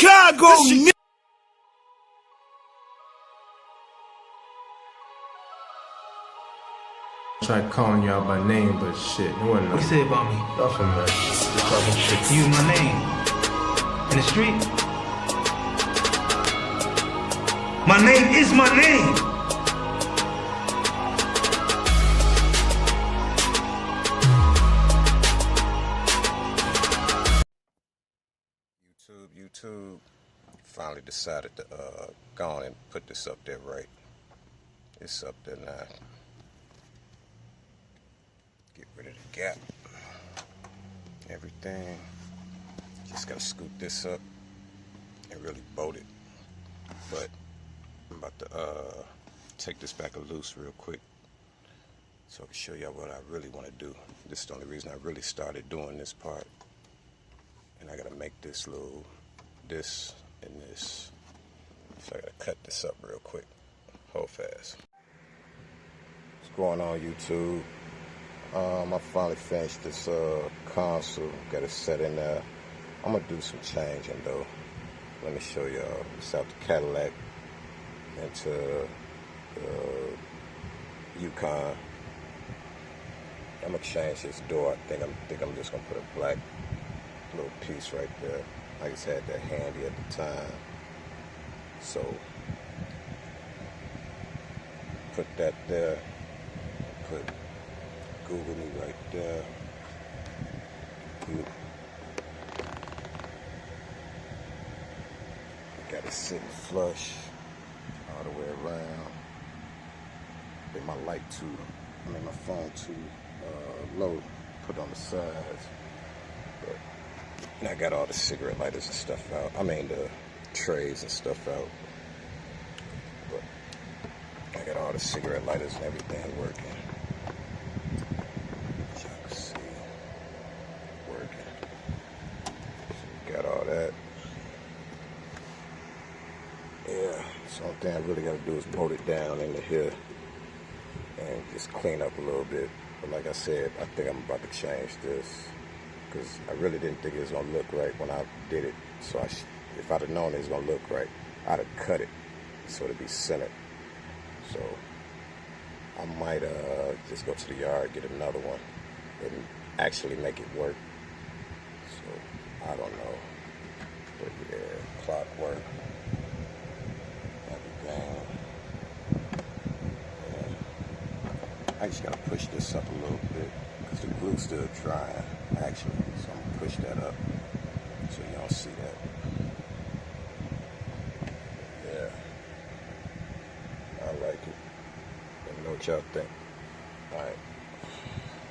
Chicago, nigga. Tried calling y'all by name, but shit, it wasn't. What you say about me? Nothing, man. Just talking shit. You my name. In the street? My name is my name! YouTube finally decided to go on and put this up there right. It's up there now. Get rid of the gap. Everything. Just gotta scoop this up and really bolt it. But I'm about to take this back a loose real quick so I can show y'all what I really want to do. This is the only reason I really started doing this part. And I gotta make this little, this and this. So I gotta cut this up real quick. Hold fast. What's going on, YouTube? I finally finished this console. Got it set in there. I'm gonna do some changing though. Let me show y'all. It's out the Cadillac into the Yukon. I'm gonna change this door. I think I'm just gonna put a black little piece right there. I just had that handy at the time, so put that there. Put Google Me right there. Got it sitting flush all the way around. Then my light my phone too low. Put on the sides. But and I got all the cigarette lighters and stuff out. I mean the trays and stuff out. But I got all the cigarette lighters and everything working. As y'all can see, working. So we got all that. Yeah, so the only thing I really gotta do is bolt it down into here and just clean up a little bit. But like I said, I think I'm about to change this, because I really didn't think it was going to look right when I did it. So if I'd have known it was going to look right, I'd have cut it so it'd be centered. So I might just go to the yard, get another one, and actually make it work. So I don't know. But yeah, clockwork. Everything. Yeah. I just got to push this up a little bit, because the glue's still drying, actually. So I'm going to push that up so y'all see that. Yeah. I like it. Let me know what y'all think. All right.